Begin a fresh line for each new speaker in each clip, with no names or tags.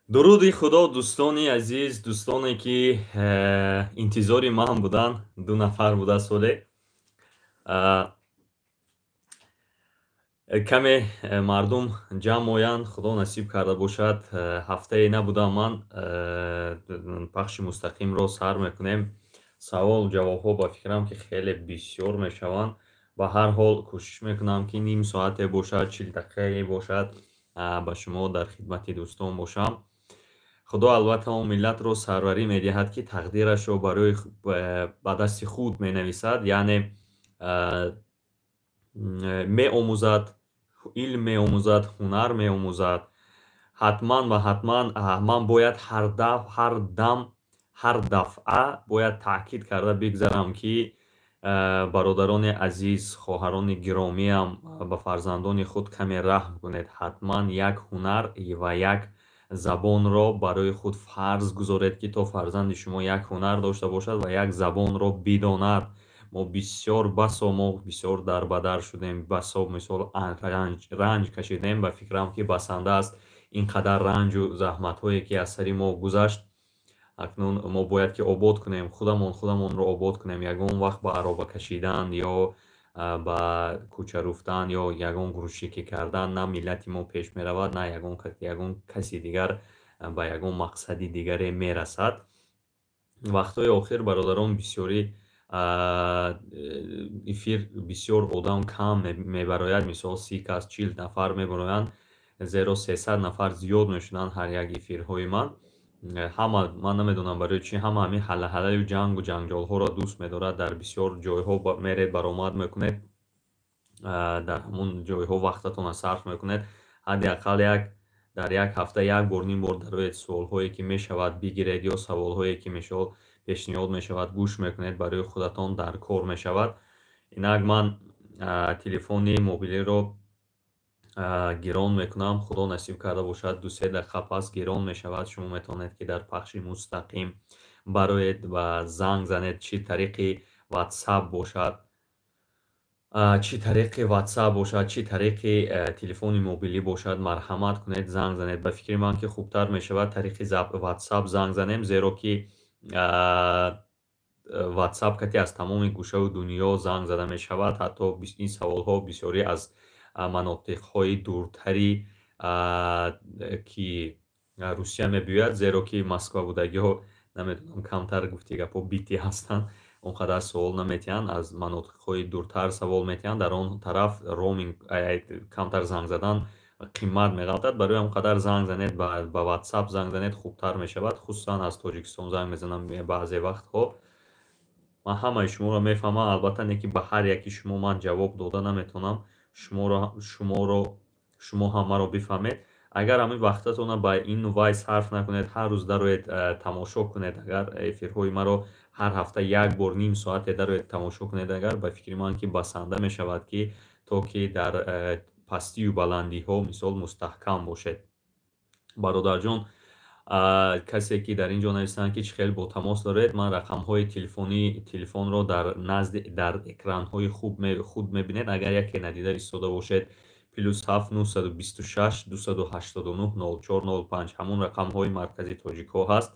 дуруди худо, дӯстони азиз, дӯстоне ки интизори ман буданд, ду нафар буда соле. Каме мардум ҷамъ оянд, худо насиб карда бошад. Ҳафтае набуда ман пахши мустақимро сар мекунем. Савол ҷавобҳо ба фикрам ки хеле бисёр мешаванд. Ба ҳар ҳол кӯшиш мекунам ки ним соате бошад, 40 дақиқае бошад, ба шумо дар хидмати дӯстон бошам. худо албатта он миллатро сарварӣ медиҳад ки тақдирашро барои ба дасти худ менависад, яъне меомӯзад, илм меомӯзад, ҳунар меомӯзад. ҳатман ва ҳатман ман бояд ҳар дам, ҳар дафъа бояд таъкид карда бигзарам ки бародарони азиз, хоҳарони гиромиам, ба фарзандони худ каме раҳм кунед. ҳатман як ҳунар ва як забонро барои худ фарз гузоред ки то фарзанди шумо як ҳунар дошта бошад ва як забонро бидонад. мо бисёр дарбадар шудем, басо мисол ранҷ кашидем. Ба фикрам ки басанда аст ин қадар ранҷу заҳматҳое ки аз сари мо гузашт. акнун мо бояд ки обод кунем, худамонро обод кунем. ягон вақт ба ароба кашидан ё ба кӯча руфтан ё ягон гурӯҳшикӣ кардан на миллати мо пеш меравад, на ягон каси дигар ба ягон мақсади дигаре мерасад. вақтҳои охир бародарон бисёрӣ эфир бисёр одам кам мебарояд, мисол 30 кас 40 нафар мебароянд, зеро 300 нафар зиёд мешуданд ҳар як эфирҳои ман. ҳама ман намедонам барои чӣ ҳама ҳамин ҳаллаҳаллаю ҷангу ҷанҷолҳоро дӯст медорад. дар бисёр ҷойҳо меред, баромад мекунед, дар ҳамун ҷойҳо вақтатонро сарф мекунед. ҳадди аққал дар як ҳафта як бор ним бор дарои суолҳое ки мешавад бигиред ё саволҳое ки пешниҳод мешавад гӯш мекунед, барои худатон дар кор мешавад. инак ман телефони мобилиро гирон мекунам. худо насиб карда бошад 2-3 дақиқа пас гирон мешавад. шумо метавонед ки дар пахши мустақим бароед ва занг занед. Чӣ тариқи ватсап бошад, чӣ тариқи телефони мобилӣ бошад, марҳамат кунед занг занед. ба фикри ман ки хубтар мешавад тариқи ватсап занг занем, зеро ки ватсап кати аз тамоми гӯшаву дунё занг зада мешавад. ҳатто ин саволҳо бисёрӣ аз манотиқҳои дуртари ки русия мебиёяд, зеро ки москва будагиҳо намедонам камтар гуфти гапо бити ҳастанд, он қадар савол наметиҳанд, аз манотиқҳои дуртар савол метиҳанд. дар он тараф роминг камтар занг задан қимат меғалтад. барои ҳам қадар занг занед, ба ватсап занг занед хубтар мешавад. хусусан аз тоҷикистон занг мезанам баъзе вақтҳо. ман ҳамаи шуморо мефаҳмам, албатта не ки ба ҳар яки шумо ман ҷавоб дода наметавонам. шумо ҳам маро бифаҳмед. агар ҳамин вақтатонро ба ин вай сарф накунед, ҳар рӯз дароед тамошо кунед, агар эфирҳои маро ҳар ҳафта як бор ним соате дароед тамошо кунед, агар ба фикри ман ки басанда мешавад ки то ки дар пастию баландиҳо мисол мустаҳкам бошед. бародарҷон, касе ки дар ин ҷо нависанд ки чӣ хел бо тамос доред, ман рақамҳои телефонро дар экранҳои худ мебинед. агар яке надида истода бошед +7 926 289 0405 ҳамун рақамҳои маркази тоҷикҳо ҳаст.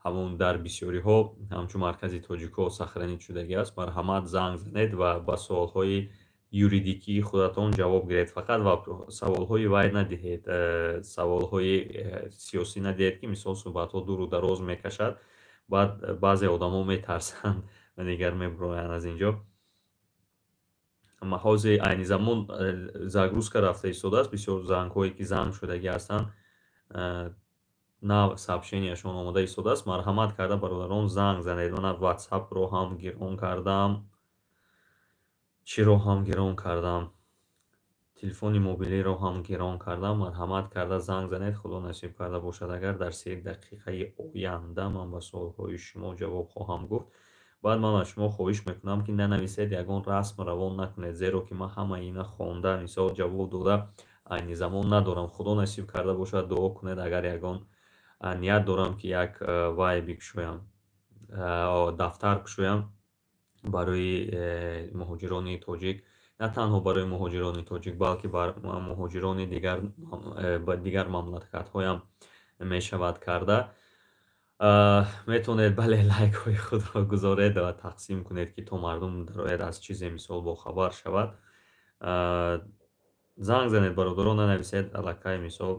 ҳамун дар бисёриҳо ҳамчун маркази тоҷикҳо сахранид шудагӣ аст. марҳамат занг занед ва ба суолҳои юридикии худатон ҷавоб гиред. фақат саволҳои вай надиҳед, саволҳои сиёсӣ надиҳед ки мисол суҳбатҳо дуру дароз мекашад, баъд баъзе одамо метарсанд ва дигар мебуроянд аз ин ҷо. маҳози айни замон загрузка рафта истодааст. бисёр зангҳое ки занг шудагӣ ҳастанд на сообщенияшон омода истодааст. марҳамат карда бародарон занг занед. ман ватсапро ҳам гирон кардам, чиро ҳам гирон кардам, телефони мобилиро ҳам гирон кардам. марҳамат карда занг занед. худо насиб карда бошад агар дар 30 дақиқаи оянда ман ба суолҳои шумо ҷавоб хоҳам гуфт. баъд ман аз шумо хоҳиш мекунам ки нанависед, ягон расм равон накунед, зеро ки ман ҳамаи ина хонда мисол ҷавоб дода айни замон надорам. худо насиб карда бошад дуо кунед. агар ягон ният дорам ки як вай бикушоям, дафтар кушоям барои муҳоҷирони тоҷик на танҳо барои муҳоҷирони тоҷик, балки бар муҳоҷирони дигар мамлакатҳоям мешавад карда. метавонед бале лайкҳои худро гузоред ва тақсим кунед, ки то мардум дарояд аз чизе мисол бохабар шавад. занг занед бародарон, нанависед аллакай мисол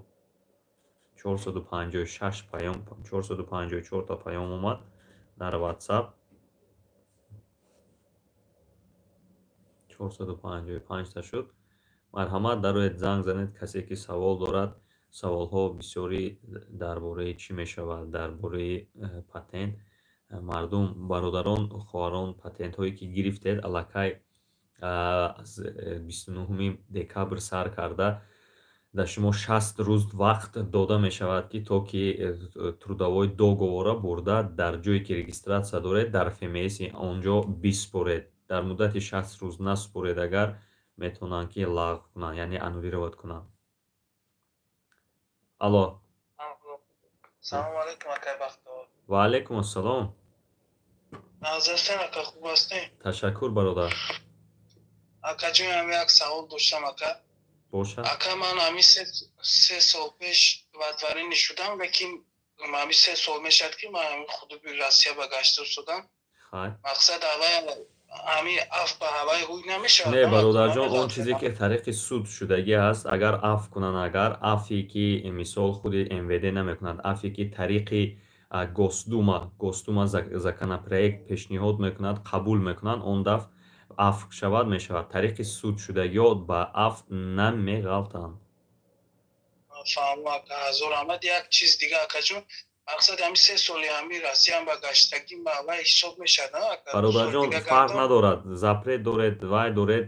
456 паём 454 та паём омад дар WhatsApp. 455 та шуд. марҳамат, дарояд занг занед, касе ки савол дорад. саволҳо бисёрӣ дар бораи чӣ мешавад, дар бораи патент. мардум, бародарон, хоҳарон, патентҳое ки гирифтед аллакай аз 29 декабр сар карда дар шумо 60 рӯз вақт дода мешавад, ки то ки трудовой договора бурда дар ҷое ки регистратсия доред дар ФМС онҷо биспоред. дар муддати 60 рӯз наспоред агар метавонанд ки лағв кунанд, яъне аннулировать кунанд. алло.
салому алейкум ака бахтовар.
ва алейкум ассалом.
назарсен ака, хуб ҳастем?
ташаккур бародар.
акаҷоям як савол доштам ака.
боша.
ака ман ҳами 3 сол пеш ватварини шудам, лекин ҳами 3 сол мешад ки ман ҳами худуби Россия ба гашта шудам. мақсад авай ҳами аф ба ҳавай ҳуй намешавад.
не бародарҷон, он чизе ки тариқи суд шудагӣ ҳаст, агар аф кунанд, агар афе ки мисол худи МВД намекунад, афе ки тариқи госдума законопроект пешниҳод мекунад, қабул мекунанд, он дафъ аф шавад мешавад. тариқи суд шудагиҳо ба аф намеғалтанд.
фаҳмо ака, ҳазор омад. як чиз дига акаҷон, мақсад ҳами 3 соли ҳами Россияам ба гаштагӣ ба вай ҳисоб мешад.
бародарҷон, фарқ надорад. запрет доред, вай доред,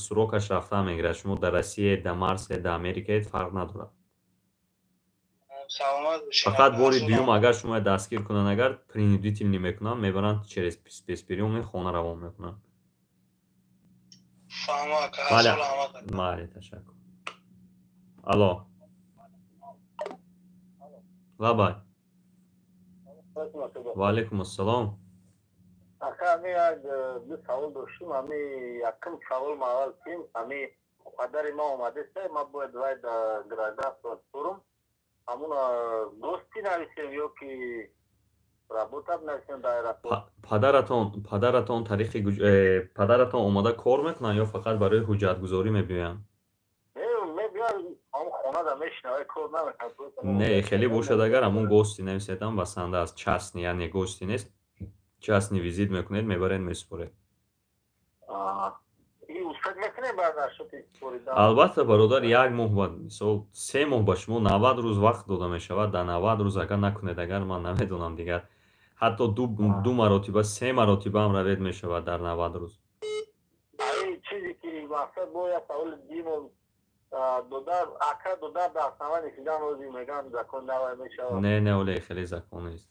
сурокаш рафта мегирад. шумо дар Россия, дар Марсе, дар Америкаед, фарқ надорад. фақат бори дуюм агар шумо дастгир кунанд, агар принудительный мекунанд, мебаранд через спецприёмни хона равон мекунанд.
фаҳмо ака, ҳазор омад.
мале, ташаккур. алло. лабай. ва алейкум ассалом.
ака, ҳами як ду савол доштим. ҳами якум савол мавал ким, ҳами падари ма омадеста, ма бояд вай дар гражданство турум. ҳамун дости нависем ё ки работа нависем дар аэропорт.
падаратон тариқи падаратон омада кор мекунанд ё фақат барои ҳуҷҷатгузорӣ мебиёянд? не, хеле бошад агар ҳамун гости нависедам басанда аст, частни, яъне гости нест, частни визит мекунед, мебаред месупоред. албатта бародар, як моҳ ба мисол 3 моҳ ба шумо 90 рӯз вақт дода мешавад. дар 90 рӯз агар накунед, агар ман намедонам дигар, ҳатто 2 маротиба 3 маротиба ҳам равед мешавад дар 90 рӯз.
чизе ки мақсад бояд саволи димон додар ака додар дар самани шидан рози мегам закон навай мешавад.
не оле хеле закон нест.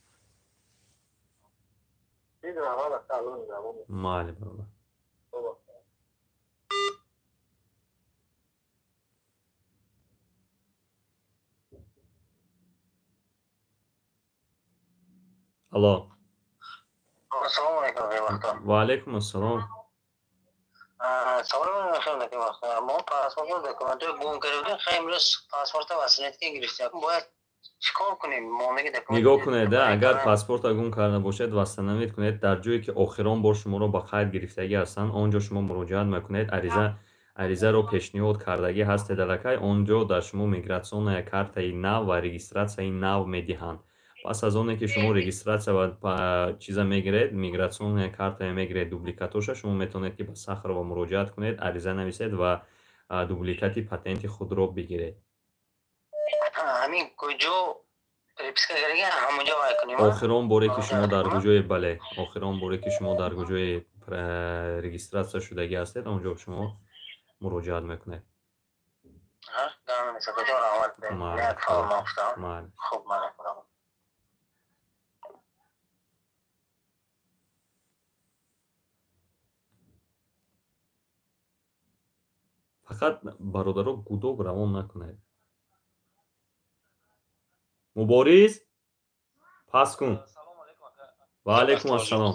мале бародар. алло.
ассалому алейкум.
ва алейкум ассалом.
савол мешавад ки мо паспорт документҳои гум кардем, хай имрӯз паспорта василиятки гирифтем, бояд чикор кунем? монеги документ
нигоҳ кунед, агар паспорта гум карда бошед, вастанавид кунед дар ҷое ки охирон бор шуморо ба қайд гирифтагӣ ҳастанд, он ҷо шумо муроҷиат мекунед, аризаро пешниҳод кардагӣ ҳастед аллакай, он ҷо дар шумо мигратсионная картаи нав ва регистратсияи нав медиҳанд. пас аз оне ки шумо регистратсия ва чиза мегиред, мигратсионная карта мегиред дубликатоша, шумо метавонед ки ба Сахарова муроҷиат кунед, ариза нависед ва дубликати патенти худро бигиред.
ҳамин куҷо приписка кардагӣ ҳамонҷо вай кунем?
охирон боре ки шумо дар гуҷои бале, охирон боре ки шумо дар гуҷои регистратсия шудагӣ ҳастед, онҷо шумо муроҷиат мекунед. фақат бародаро гудок равон накунед. мубориз пас кун. ва алейкум ассалом.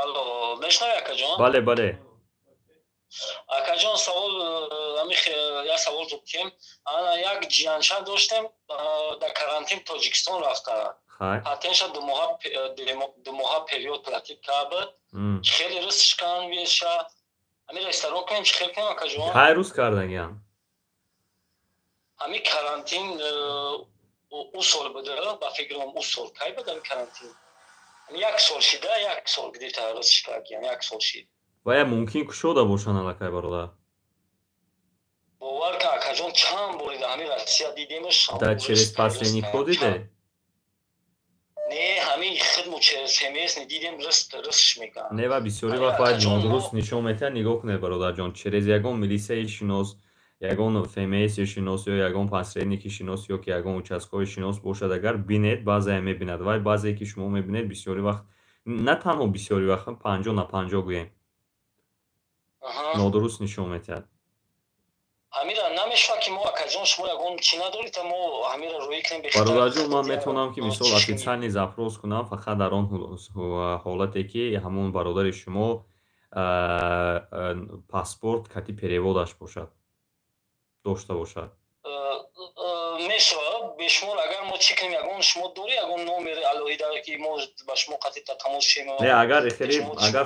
алло, мешнавӣ акаҷон?
бале бале.
акаҷон савол як савол пурсидем. Ана як ҷиянча доштем дар карантин Тоҷикистон рафта. Патентша 2 моҳа период платиб кард. Хеле рӯзш кан веша. Ами ресторан кунем чи хел кунем акаҷон?
Қай рӯз кардагиям?
Ами карантин у сол буда, ба фикрам у сол. Кай буда карантин? Ами як сол шида, як сол где-то рӯзш кардагиям, як сол шид.
Вая мумкин кушода бошанд аллакай бародар.
Бовар кун акаҷон чанд бори дар ҳамин Россия дидемш.
Да через посредникҳо диде?
Не, ҳамин хидму через СМС дидем рӯзш мекард.
Не ва бисёри вақт бояд нодуруст нишон медиҳад. Нигоҳ кунед бародарҷон, через ягон милисияи шинос, ягон ФМСи шинос ё ягон посредники шинос ё ки ягон участкови шинос бошад, агар бинед баъзеам мебинад, вай баъзее ки шумо мебинед бисёри вақт, на танҳо бисёри вақт 50 на 50 гӯем нодуруст нишон медиҳад.
Ҳамира намешавад ки мо акаҷон шумо ягон чӣ надоред, мо ҳамира рӯй кунем бехатар.
Бародарҷон, ман метавонам ки мисол официални запрос кунам фақат дар он ҳолате ки ҳамон бародари шумо паспорт кати переводаш бошад, дошта бошад.
Мешавад бешумол агар мо чӣ кунем, ягон шумо доред ягон номери алоҳида ки мо ба шумо қати тамос шем?
Не, агар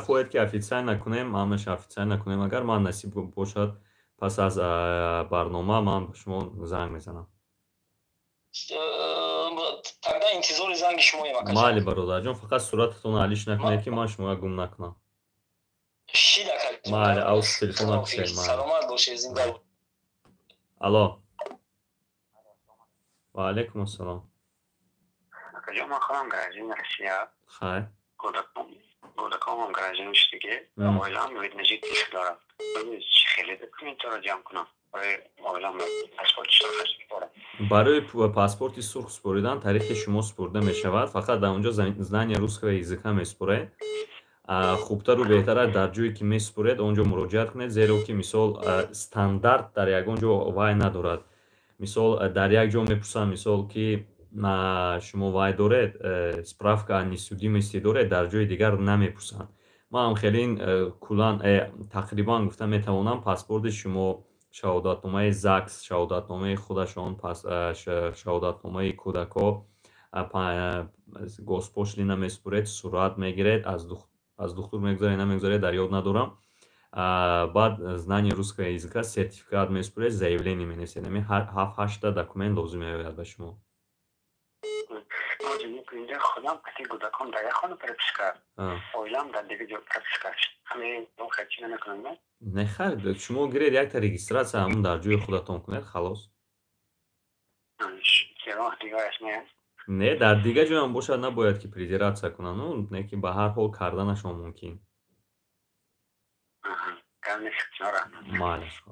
хоҳед ки официал накунем, ман меша официал накунем. Агар ман насиб бошад пас аз барнома ман ба шумо занг мезанам.
Тогда интизори занги шумоем акаҷон.
Майли бародарҷон, фақат сурататон алиш накунед ки ман шуморо гум накунам.
Шид акаҷон.
Майли, авз телефона кушед.
Саломат бошед, зинда.
Алло. Ва алейкум ассалом.
Акаҷон, ман хоҳам гаражин Россия.
Хай.
Кӯдакомам гаражин иштиги. Оилам виднажид тиш дорад. Чӣ хеле документаро ҷамъ кунам?
барои паспорти сурх супоридан тариқи шумо супурда мешавад. Фақат дар онҷо знания русского языка месупуред. хубтару беҳтараш дар ҷое ки месупуред онҷо муроҷиат кунед, зеро ки мисол стандарт дар ягон ҷо вай надорад. мисол дар як ҷо мепурсанд мисол ки шумо вай доред, справка о несудимости доред, дар ҷои дигар намепурсанд. ман хеле кулан тақрибан гуфта метавонам паспорти шумо шаҳодатномаи ЗАГС, шаҳодатномаи худашон, шаҳодатномаи кӯдако, госпошлина месупуред, сурат мегиред, аз духтур мегузаред, намегузаред, дар ёд надорам. баъд знание русского языка, сертификат месупуред, заявление менависед. 7-8 документ лозим меояд ба шумо.
خودم قطعی کودکان در یک خانه پرپسکا اویلام در دیگه جو پرپسکاش همین دو خرچی نکنم
نه خیر شما گرید یک تا رجیستراسیا همون در جوی خودتون کنید خلاص نه در دیگه جوی هم باشد نباید که پریزراتسیا کنن نه که به هر حال کردنشون ممکن مالش خب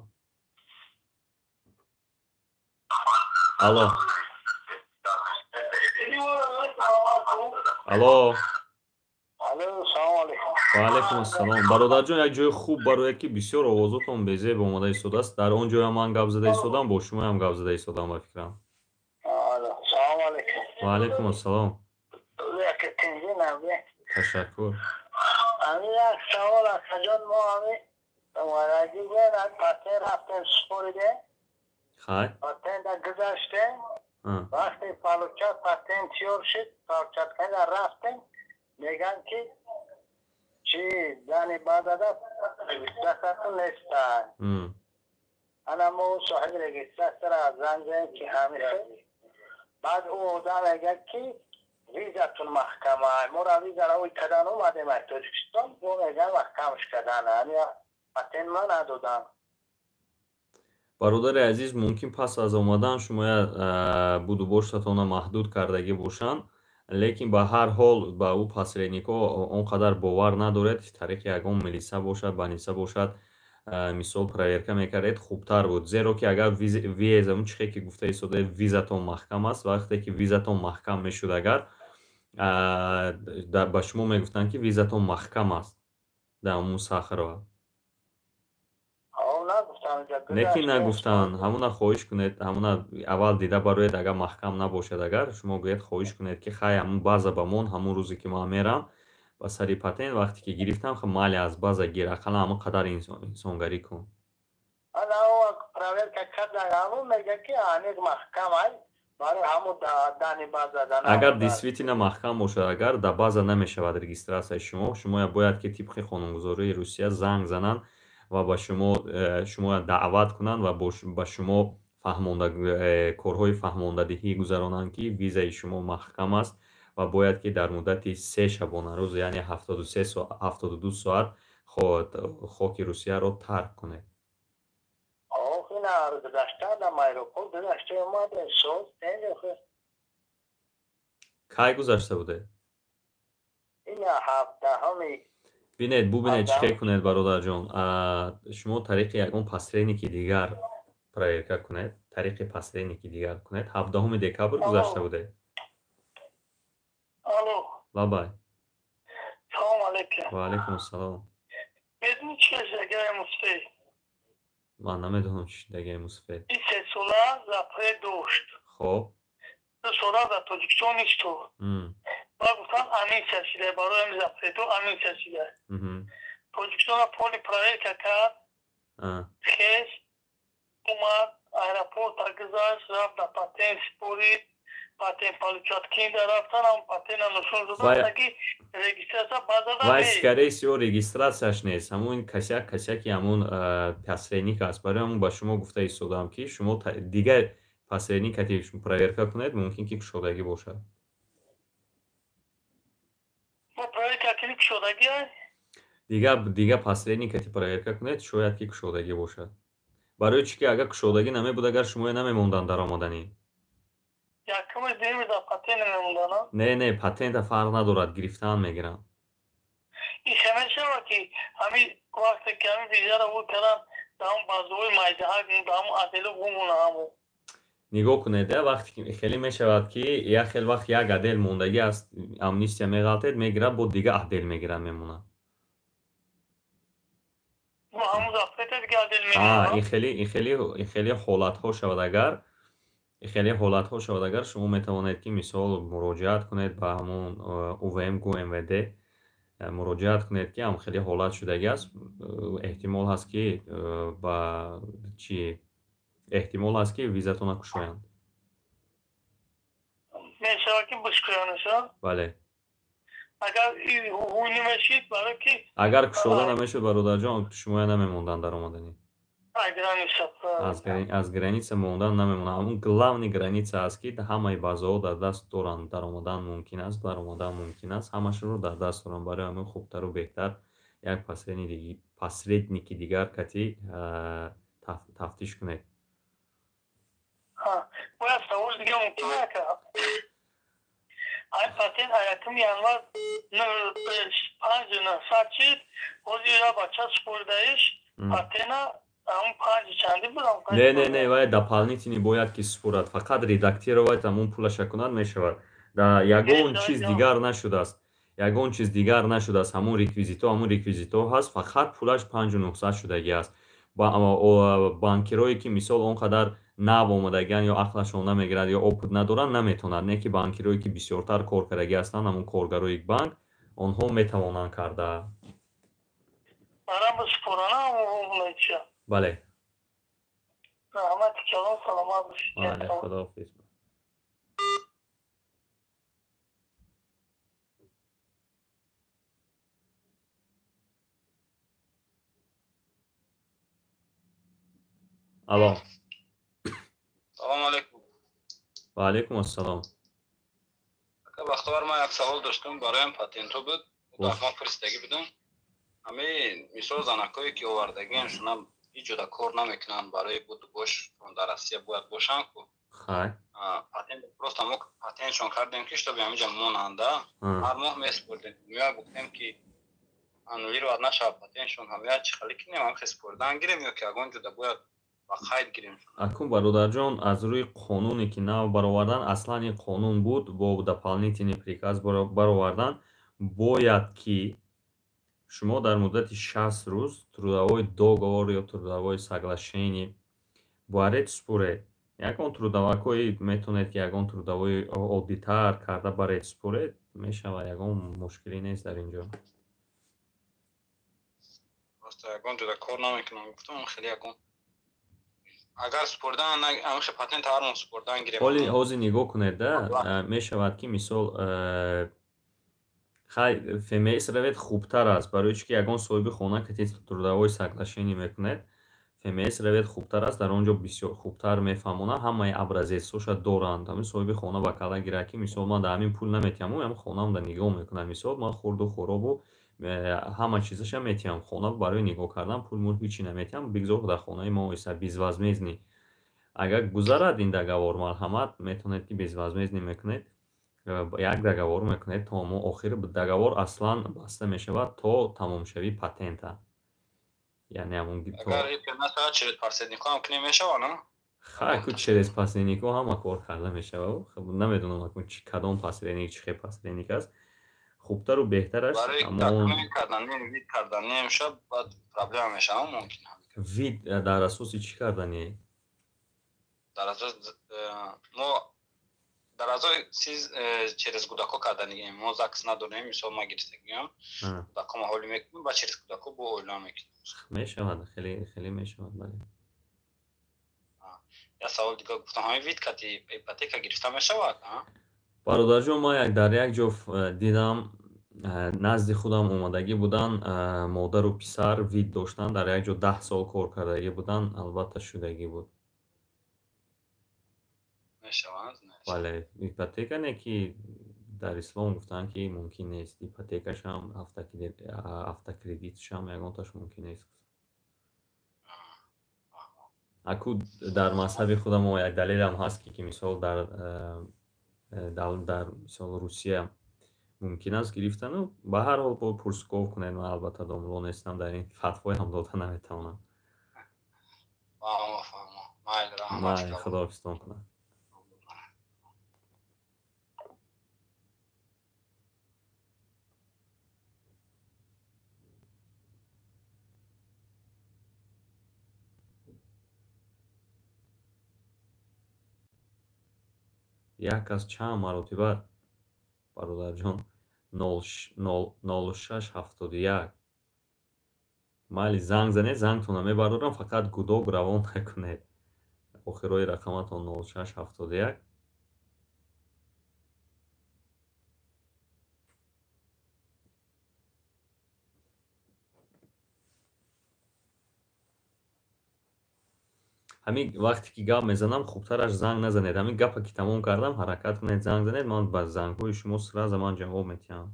الو алло.
Алло, салом алейкум.
Ва алейкум ассалом. Бародарҷон, як ҷои хуб барояд ки бисёр овозотон безеб омада истодааст. Дар он ҷоя ман гап зада истодам, бо шумо ҳам гап зада истодам ба фикрам.
Алло, салом алейкум.
Ва алейкум ассалом.
Як тинҷинам бе.
Ташаккур.
Ами як савол акаҷон мо ами варадига дар патент рафтем супориде.
Хай.
Патент гузаштем. وقتی پالوچات پاتنت تیار شد پالوچات کنه رفتیم میگن که چی زنی بعد دستتون نیستن انا مو صاحب رجیستر زن که همیشه بعد او زن میگه که ویزاتون محکمه مورا ویزا رو کدان اومده من توجیکستان او میگه محکمش کدان یعنی پاتنت ما ندادن.
бародари азиз, мумкин пас аз омадан шумояд будубоштатона маҳдуд кардагӣ бошанд, лекин ба ҳар ҳол ба ӯ посредникҳо он қадар бовар надоред, тариқи ягон милиса бошад, баниса бошад, мисол проверка мекардед, хубтар буд. зеро ки агар виза он чихе ки гуфта истодед визатон маҳкам аст, вақте ки визатон маҳкам мешуд агар ба шумо мегуфтанд ки визатон маҳкам аст дар умум сахро не ки нагуфтанд, ҳамуна хоҳиш кунед, ҳамуна аввал дида бароед агар маҳкам набошад, агар шумо гӯед хоҳиш кунед ки хай ҳамун баъза ба мон ҳамун рӯзе ки ман мерам ба сари патент вақте ки гирифтам майли аз база гирақала ҳама қадар инсонгарӣ кун. агар действительно маҳкам бошад, агар дар база намешавад регистратсияи шумо бояд ки тибқи қонунгузории Русия занг зананд ва ба шумо даъват кунанд ва ба шумо корҳои фаҳмондадиҳӣ гузаронанд ки визаи шумо маҳкам аст ва бояд ки дар муддати 3 шабонарӯз яъне 72 соат хоки Русияро тарк кунед. кай гузашта буде? бубинед чӣ кунед бародарҷон. шумо тариқи ягон пасреники дигар проверка кунед. тариқи пасреники дигар кунед. 17 декабр гузашта буде.
алло.
лабай.
салом алейкум.
ва алейкум ассалом.
медони чӣ дагаи мусфед?
ман намедонам чӣ дагаи мусфед.
3 сола запрет дошт.
хоб
2 сола дар Тоҷикистон истод. ва гуфтан анниса шуда, барои запрету анниса шуда. Тоҷикистон поли проверка кард. хес омад аэропорта гузашт, рафт дар патент спорид. патент поличаткинда рафтан ам патента нишон дода ки регистрация базада
вай скорее всего регистрацияш нест, ҳамун касяки ҳамун пасреник аст. барои ҳамун ба шумо гуфта истодам ки шумо дигар пасреникати проверка кунед, мумкин ки кушодагӣ бошад. дигар пасреникати проверка кунед, шояд ки кушодагӣ бошад. барои чӣ ки агар кушодагӣ намебуд, агар шумо намемондан даромаданӣ. не патента фарқ надорад, гирифтан мегиранд. нигоҳ кунед, вақте ки хеле мешавад ки хел вақт як адел мондагӣ аст, амнистия меғалтед, мегирад, бо дигар адел мегирад, мемонад. ин хеле ҳолатҳо шавад, агар шумо метавонед ки мисол муроҷиат кунед ба ҳамон УВМ ГУМВД муроҷиат кунед ки ҳам хеле ҳолат шудагӣ аст, эҳтимол ҳаст ки визатона кушоянд.
мешавад ки бушкӯянд.
бале.
агар
кушода намешуд, бародарҷон, шумо намемондан даромаданӣ. аз граница мондан намемонад. ҳамун главни граница аст ки ҳамаи базаҳо дар даст доранд, даромадан мумкин аст, ҳамашро дар даст доранд. барои ҳамин хубтару беҳтар як пасредники дигар кати тафтиш кунед.
бояд савол дига мумкин аст. ай патент ҳаятум январ 5 чӣ ҳозир я бача спордаиш патента ҳамун 5 чанди будам.
не вай дополнительный бояд ки спорад, фақат редактировать ҳамун пулаша кунад мешавад. ягон чиз дигар нашудааст. ҳамун реквизито ҳаст, фақат пулаш 5900 шудагӣ аст. банкирое ки мисол он қадар нав омадагианд ё ақлашон намегирад ё опыт надоранд, наметавонанд. не ки банкирое ки бисёртар кор кардагӣ ҳастанд, ҳамун коргарои банк, онҳо метавонанд карда. бале. худоҳафиз. алло.
салом алейкум.
ва алейкум ассалом.
бахтовар, ман як савол доштам, бароям патенту буд. дафъа фиристагӣ будам. ҳамин мисол занакое ки овардагиам шунам ҳеҷ ҷода кор намекунанд, барои буд бош дар Россия бояд бошанд ку. патент просто мо патентшон кардем ки чтобы ҳаминҷа монанда ҳар моҳ меспордем. мея гуфтем ки аннулировать нашавад патентшон, ҳамея чӣ хали кинем, ҳам спордан гирем ё ки ягон ҷода бояд ба қайд гирем.
акун бародарҷон, аз рӯи қонуне ки нав баровардан, аслан ин қонун буд, бо дополнительный приказ баровардан, бояд ки шумо дар муддати 60 рӯз трудовой договор ё трудовое соглашение бояд според. ягон трудовакои метавонед ки ягон трудовои оддитар карда баред супоред, мешавад, ягон мушкилӣ нест дар ин ҷо.
Просто ягон ҷода кор намекунам, гуфтам хеле ягон агар супордан ҳамиша патент ҳармон супордан гирем.
ҳоли ҳозир нигоҳ кунед да, мешавад ки мисол хай ФМС равед хубтар аст, барои чӣ ки ягон соҳиби хона ки трудовой соглашение мекунед, ФМС равед хубтар аст, дар он ҷо бисёр хубтар мефаҳмонад, ҳамаи абразесҳоша доранд. Ҳамин соҳиби хона ба калла гирад ки мисол ман дар ҳамин пул наметиҳаму, ҳамин хонамда нигоҳ мекунад, мисол ман хурду хуробу ҳама чизаша метиҳам, хона барои нигоҳ кардан пул мул ҳичи наметиҳам, бигзор дар хонаи мо иса безвазмезни. Агар гузарад ин договор марҳамат, метавонед ки безвазмезни мекунед, як договор мекунед то мо охир договор аслан баста мешавад то тамомшавии патента. Яъне ҳамон
агар ипнаса через посреднико ҳам кунем мешавад, не?
Хай ку через посреднико ҳама кор карда мешавад. Хуб намедонам акун чи кадом посредник чи хел посредник аст. хубтару беҳтараш
документ кардан немешавад, баъд проблема мешавад мумкин.
Вид дар асоси чӣ кардани?
Дар асоси мо дар асоси сиз через кудако карданигем. Мо закс надорем, мисол ма гирифтагиам. Кудако ма ҳолӣ мекунем, ба через кудако бо ойлам мекунем.
Мешавад, хеле мешавад, бале.
Я савол дига гуфтам, ҳамин вид кати ипотека гирифта мешавад, а?
Бародарҷон, ма дар як ҷо дидам, назди худам омадагӣ будан, модару писар вид доштанд, дар як ҷо 10 сол кор кардагӣ будан, албатта шудагӣ буд.
Мешавад?
Бале, ипотека не ки дар ислом гуфтанд ки мумкин нест, ипотекашам автокредитшам ягонташ мумкин нест. аку дар мазҳаби худам як далелам ҳаст ки мисол дар мисол Русия мумкин аст гирифтану, ба ҳар ҳол бо пурсуков кунед. Ман албатта домло нестам, дар ин фатвоям дода наметавонам. Майли, худоҳофизтон кунам. як аз чанд маротиба бародарҷон 0671 майли занг занед, зангтонро мебардорам, фақат гудок равон накунед. охирои рақаматон 0671. ҳамин вақте ки гап мезанам, хубтараш занг назанед. Ҳамин гапа ки тамом кардам, ҳаракат кунед, занг занед, ман ба зангҳои шумо сразу ман ҷавоб метиҳам.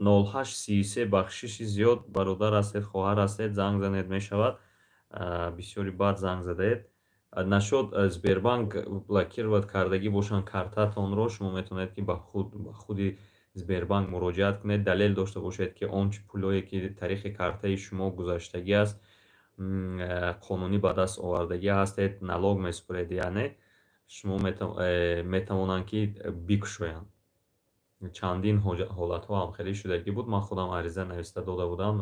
нолҳашт 33 бахшиши зиёд бародар ҳастед, хоҳар ҳастед, занг занед, мешавад. Бисёри баъд занг задед. Нашод Сбербанк блокировать кардагӣ бошанд картатонро, шумо метавонед ки ба худи Сбербанк муроҷиат кунед, далел дошта бошед ки он пулое ки тариқи картаи шумо гузаштагӣ аст, қонунӣ ба даст овардагӣ ҳастед, налог месупоред, яъне шумо метавонанд ки бикушоянд. Чандин ҳолатҳо ҳам хеле шудагӣ буд. Ман худам ариза нависта дода будам.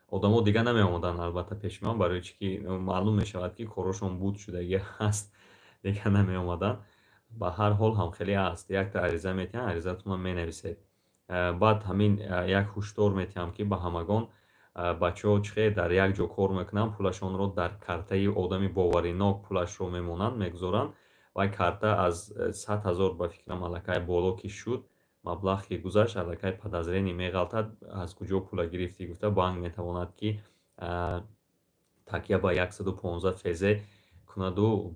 Одамо дига намеомаданд албатта пеши ман, барои чӣ ки маълум мешавад ки корашон буд шудагӣ ҳаст, дига намеомаданд. Ба ҳар ҳол ҳам хеле аст. Якта ариза метиҳам, аризатонро менависед. баъд ҳамин як ҳушдор метиҳам ки ба ҳамагон бачаҳо чихе дар як ҷо кор мекунанд, пулашонро дар картаи одами боваринок пулашро мемонанд, мегузоранд. Вай карта аз 100 000 ба фикрам аллакай боло ки шуд, маблағ ки гузашт, аллакай подозрение меғалтад, аз куҷо пула гирифтӣ гуфта банк метавонад ки такя ба 115 фезе кунаду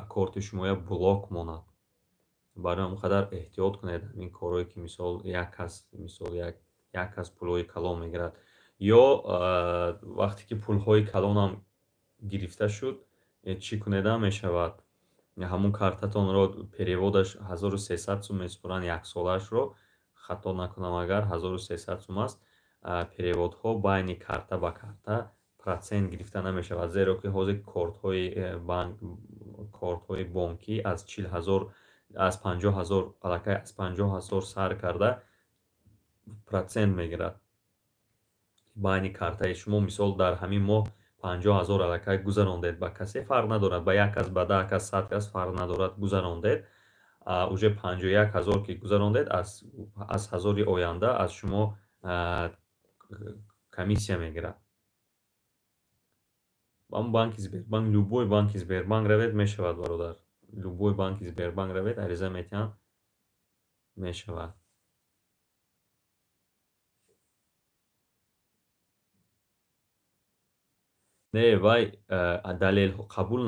корти шумоя блок монад. Барои ҳамин қадар эҳтиёт кунед ҳамин корое ки мисол як кас пулҳои калон мегирад, ё вақте ки пулҳои калонам гирифта шуд, чӣ кунеда мешавад? ҳамун картатонро переводаш 1300 сум месупоранд, яксолашро, хато накунам агар 1300 сум аст. Переводҳо байни карта ба карта процент гирифта намешавад, зеро ки ҳозир кортҳои бонкӣ аз 40 000 аз 50 000 аллакай аз 50 000 сар карда процент мегирад. байни картаи шумо мисол дар ҳамин моҳ 50,000 аллакай гузарондед ба касе фарқ надорад, ба як кас, ба 10 кас, 100 кас фарқ надорад гузарондед, уже 51,000 ки гузарондед, аз ҳазори оянда аз шумо комиссия мегирад. банки Сбербанк, любой банки Сбербанк равед мешавад бародар, любой банки Сбербанк равед ариза метиҳанд мешавад. не вай далел қабул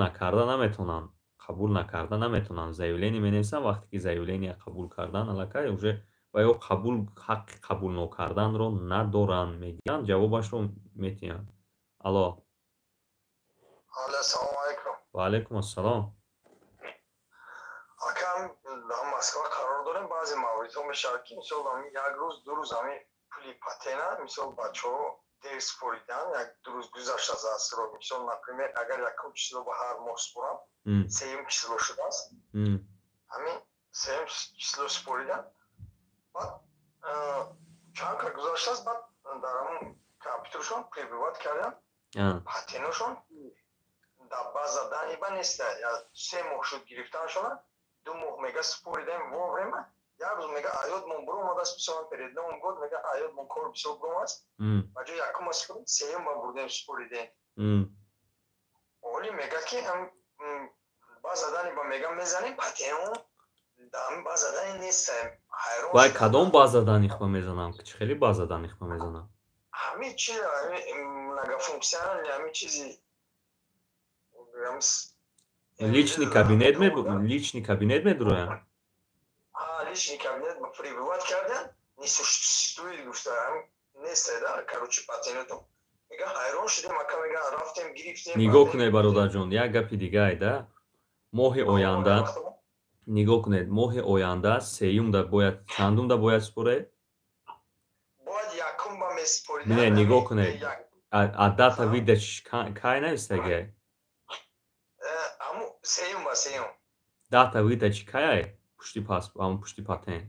накарда наметонанд заявление менависанд. вақте ки заявление қабул кардан аллакай уже вай ҳаққи қабул нокарданро надоранд, мегӯянд ҷавобашро метиҳанд. алло,
ассалому алайкум.
ва алайкум ассалом.
акам дар Москва қарор дорем, баъзе мавридҳо мешавад ки мисол як рӯз ду рӯз ҳамин пули патена мисол бачаҳо дер споридан, як ду рӯз гузашт аз срок. мисол например агар якум число ба ҳар моҳ спорам, сеюм число шудааст, ҳамин сеюм число споридан, баъд чанд ка гузаштааст, баъд дар ҳамон компютершон прибиват кардан патенашон дабба задан иба неста. 3 моҳ шуд гирифтанашона, 2 моҳ мега споридан воврема, як рӯз мега аёд мон буромадаст, мисолан перед новым год мега аёд мон кор бисёр буромадаст, ба ҷои якума спорид сеюм ба бурдем споридем. оли мега ки ба задани ба мега мезанем патено дам ба задани неста. ҳайрон
вай кадом ба заданих ба мезанам, ки чӣ хеле ба заданих ба мезанам?
ҳамин чи многофунксионални ҳамин чизи
личный кабинет медуроям.
личный кабинет прибывать кардан не существует, гуфта неста, да, короче патентом. мега ҳайрон шудем, ака мега рафтем гирифтем.
нигоҳ кунед бародарҷон, як гапи дигаайда, моҳи оянда нигоҳ кунед, моҳи оянда сеюмда бояд чандумда бояд според?
бояд якум ба меспорид.
не нигоҳ кунед, аддата видач кай навистагиай?
сеюм ба сеюм
дата видачи кай пушти пушти патент.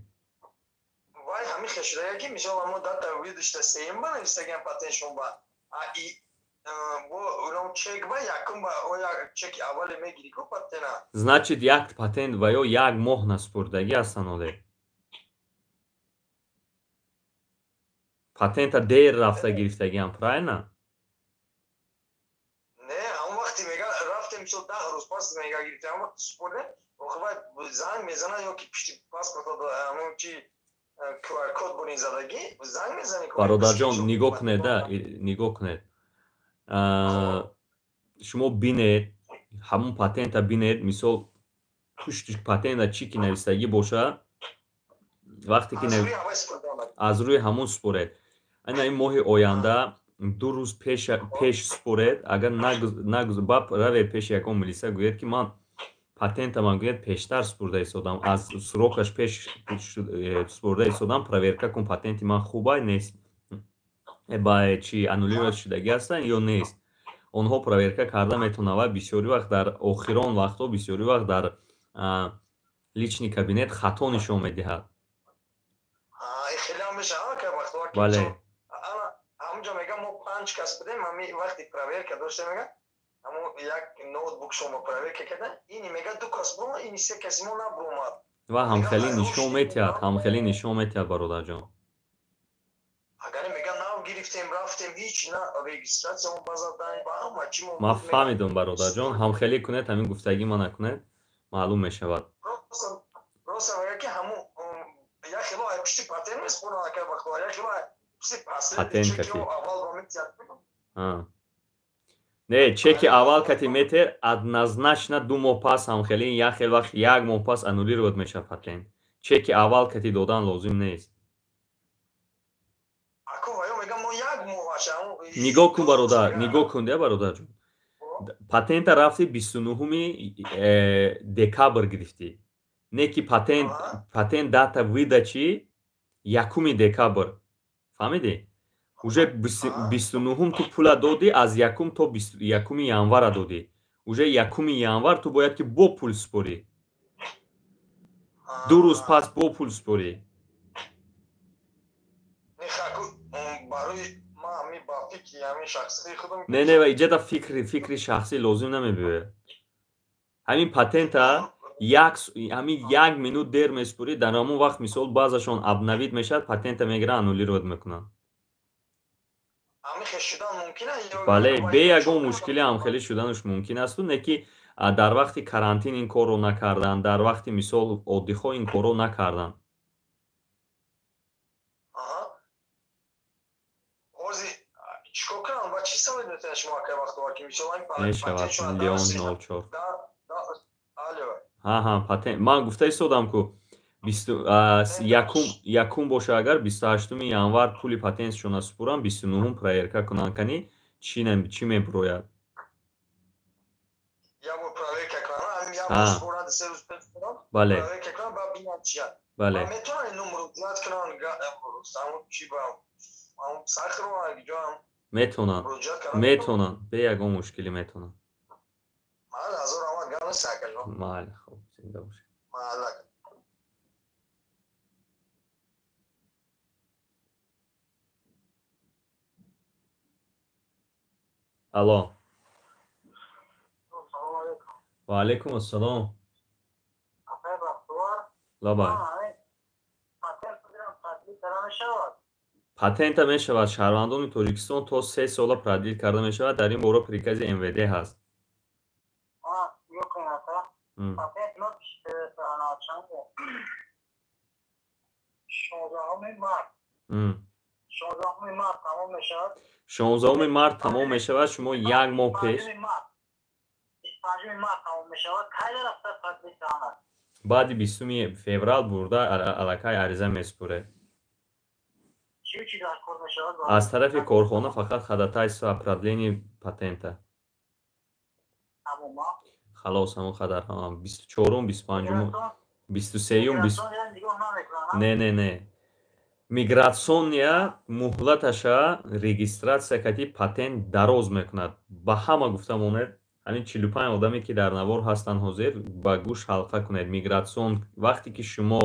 вай ҳамин хешудаги ки мисол ҳамон дата видашта сеюм ба навистагиам патентшон ба бо улам чек ба якум ба чеки аввале мегири ку патена.
значит як патент ва ё як моҳ наспурдагӣ ҳастан оле. патента дер рафта гирифтагиам, правильно?
не ҳамон вақти мега рафтем мисол 10 рӯз пас мега гирифтем, ҳамон вақти спорде охвай занг мезана ё ки пушти паспорт ҳамон чи QR код бурин задагӣ занг мезани.
бародарҷон нигоҳ кунед, да, нигоҳ кунед. шумо бинед ҳамон патента бинед, мисол пушти патента чӣ ки навистагӣ боша, вақте ки аз рӯи ҳамон според. айна ин моҳи оянда 2 рӯз пеш според, агар бап равед пеши якон милиса гӯед ки ман патентаман гӯед пештар спурда истодам, аз срокаш пеш спурда истодам, проверка кун патенти ман хубай нест, ба чи аннулировать шудагӣ ҳастан ё нест. онҳо проверка карда метавонанд ва бисёри вақт дар охирон вақтҳо бисёри вақт дар личный кабинет хато нишон медиҳад. бале
ҳамҷо мегам мо 5 кас будем, ҳамин вақти проверка доштем, мега ҳамон як ноутбук шумо проверка кардан, ини мега 2 кас буромад, ини 3 каси мо набуромад.
ва ҳамхелӣ нишон метиҳад бародарҷон.
агар мега нав гирифтем рафтем ҳеҷ на регистратсиямо ба задани ба ҳама чӣ мо
ман фаҳмидам бародарҷон, ҳамхелӣ кунед, ҳамин гуфтагӣ ма накунед, маълум мешавад.
роста мега ки ҳамон як хело ай пушти патент меспорад, ака вақто як хело пушти
патент
чеки
кати
аввал ба метиҳад.
не чеки аввал кати метер однозначно 2 моҳ пас ҳамхелӣ як хел вақт 1 моҳ пас аннулировать мешавад патент. чеки аввал кати додан лозим нест. нигоҳ кун бародар, нигоҳ кун де бародарҷон. патента рафти 29 декабр гирифтӣ. не ки патент дата выдачи 1 декабр. фаҳмидӣ? уже 29 ту пула додӣ, аз 1 то 21 январа додӣ. уже 1 январ ту бояд ки бо пул спорӣ. 2 рӯз пас бо пул спорӣ.
Ami ba fikri ami shakhsi khudum.
نه و ایجاد فکری شخصی لازم نمیبیه. همین پاتنت همین 1 minut دیر میسپوری در همون وقت مثال بعضشون ابنوید میشد پاتنت میگیره انولی رد میکنن.
Ami şudan mümkün است.
بله به یگان مشکلی همخیلی شدنش ممکن است و نکی در وقتی کرانتین این کار رو نکردن در وقتی مثال عادیخو این کار رو نکردن.
چیکار کنم با چی سوال میتونم شما که وقت واقعی میشه این
نشود لیون 04
الو
ها پاتنت من گفته ایستادم که 21 باشه اگر 28 январ پولی پاتنتشون سپورن 29 پرویرکا کنن کنی چی میبروید
یا مو پرویرکا کنن یا سپورن سه روز بسپورن
بله
پرویرکا کنن با ببینم چیه
بله
میتونن نمره زیاد کنن سامو چی با اون سخر رو اگه
میتونن به یگان مشکلی میتونن
مال هزار اما گانو ساکل
مال خوب زنده باشه
مال
الو و علیکم السلام لابا پاتنت میشود شهروندان تاجیکستان تا 3 سال پردیل کرده میشود در این باره پریکاز MVD هست
پاتنت نوتش چنده 16 مارس تمام میشود
16 مارس تمام میشود شما یک ماه پیش
25 مارس تمام میشود خیلی رفته پردیل کردن
بعد 20 فوریه برده علاقه عریضه میسپره
چی در کار میشود
از طرف کارخانه فقط خدمات پردلینی پاتنت خلاص همون خدر 24 25 23 نه мигратсония муҳлаташа регистратсия кати патент дароз мекунад ба ҳама гуфта монед ҳамин 45 одаме ки дар навор ҳастанд ҳозир ба гӯш ҳалқа кунед мигратсион вақте ки шумо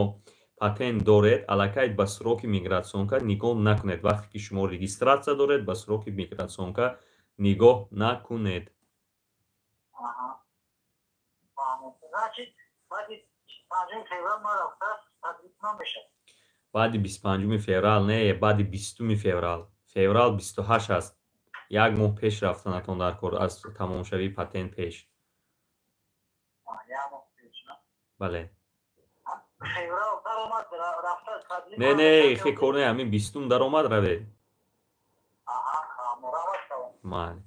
патент доред аллакай ба сроки мигратсионка нигоҳ накунед вақте ки шумо регистратсия доред ба сроки мигратсионка нигоҳ накунед баъди 25 феврал не баъди 20 феврал 28 аст як моҳ пеш рафтанатон дар кор аз тамомшавии патент пеш бале не хе кор не ҳамин 20 даромад равед мале